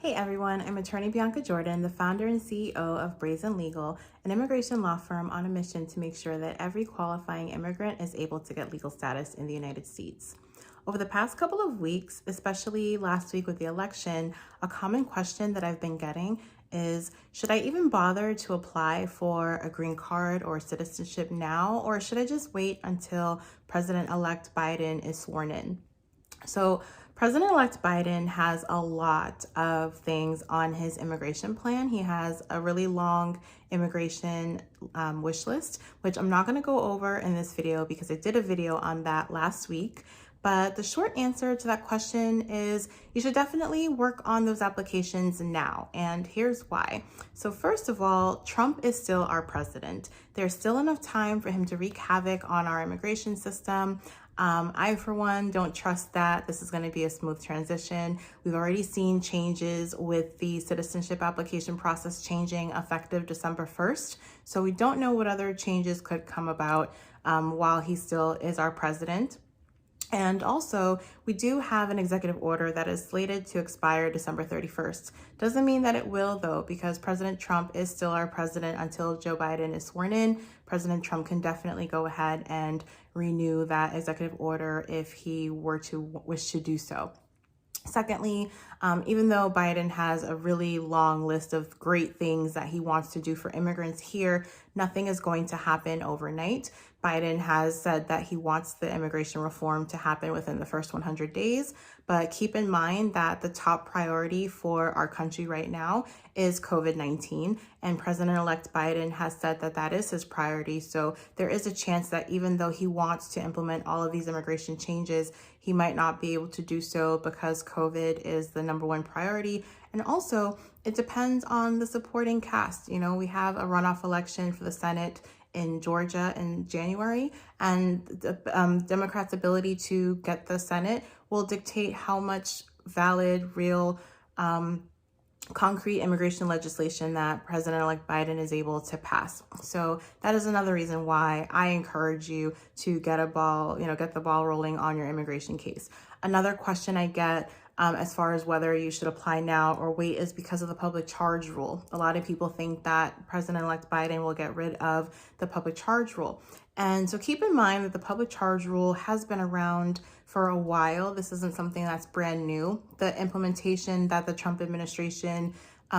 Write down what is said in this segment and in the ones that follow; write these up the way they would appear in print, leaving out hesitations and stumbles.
Hey everyone, I'm attorney Bianca Jordan, the founder and CEO of Brazen Legal, an immigration law firm on a mission to make sure that every qualifying immigrant is able to get legal status in the United States. Over the past couple of weeks, especially last week with the election, a common question that I've been getting is, should I even bother to apply for a green card or citizenship now, or should I just wait until President-elect Biden is sworn in? So President-elect Biden has a lot of things on his immigration plan. He has a really long immigration wish list, which I'm not going to go over in this video because I did a video on that last week. But the short answer to that question is you should definitely work on those applications now. And here's why. So first of all, Trump is still our president. There's still enough time for him to wreak havoc on our immigration system. I, for one, don't trust that this is going to be a smooth transition. We've already seen changes with the citizenship application process changing effective December 1st. So we don't know what other changes could come about while he still is our president. And also, we do have an executive order that is slated to expire December 31st. Doesn't mean that it will, though, because President Trump is still our president until Joe Biden is sworn in. President Trump can definitely go ahead and renew that executive order if he were to wish to do so. Secondly, even though Biden has a really long list of great things that he wants to do for immigrants here, nothing is going to happen overnight. Biden has said that he wants the immigration reform to happen within the first 100 days, but keep in mind that the top priority for our country right now is COVID-19, and President-elect Biden has said that that is his priority. So there is a chance that even though he wants to implement all of these immigration changes, he might not be able to do so because COVID is the number one priority. And also, it depends on the supporting cast. You know, we have a runoff election for the Senate in Georgia in January, and the Democrats' ability to get the Senate will dictate how much valid, real, concrete immigration legislation that President-elect Biden is able to pass. So that is another reason why I encourage you to get the ball rolling on your immigration case. Another question I get as far as whether you should apply now or wait is because of the public charge rule. A lot of people think that President-elect Biden will get rid of the public charge rule. And so keep in mind that the public charge rule has been around for a while. This isn't something that's brand new. The implementation that the Trump administration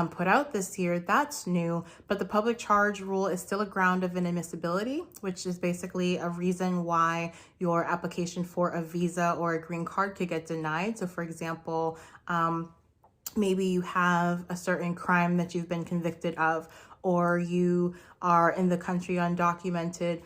put out this year, that's new, but the public charge rule is still a ground of inadmissibility, which is basically a reason why your application for a visa or a green card could get denied. So for example, maybe you have a certain crime that you've been convicted of, or you are in the country undocumented.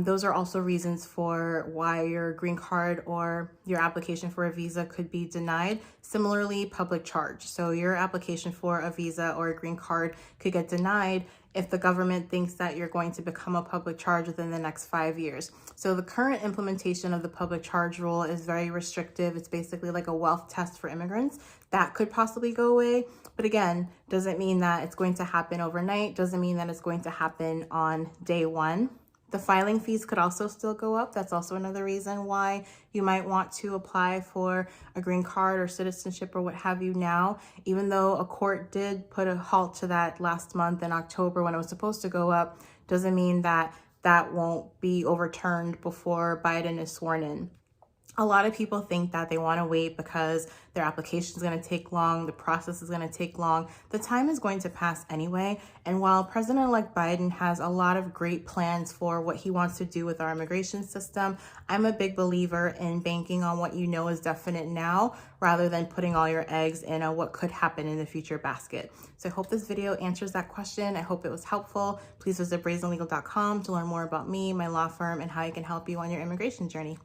Those are also reasons for why your green card or your application for a visa could be denied. Similarly, public charge. So your application for a visa or a green card could get denied if the government thinks that you're going to become a public charge within the next 5 years. So the current implementation of the public charge rule is very restrictive. It's basically like a wealth test for immigrants. That could possibly go away. But again, doesn't mean that it's going to happen overnight. Doesn't mean that it's going to happen on day one. The filing fees could also still go up. That's also another reason why you might want to apply for a green card or citizenship or what have you now. Even though a court did put a halt to that last month in October when it was supposed to go up, doesn't mean that that won't be overturned before Biden is sworn in. A lot of people think that they want to wait because their application is going to take long, the process is going to take long. The time is going to pass anyway. And while President-elect Biden has a lot of great plans for what he wants to do with our immigration system, I'm a big believer in banking on what you know is definite now, rather than putting all your eggs in a what could happen in the future basket. So I hope this video answers that question. I hope it was helpful. Please visit brazenlegal.com to learn more about me, my law firm, and how I can help you on your immigration journey.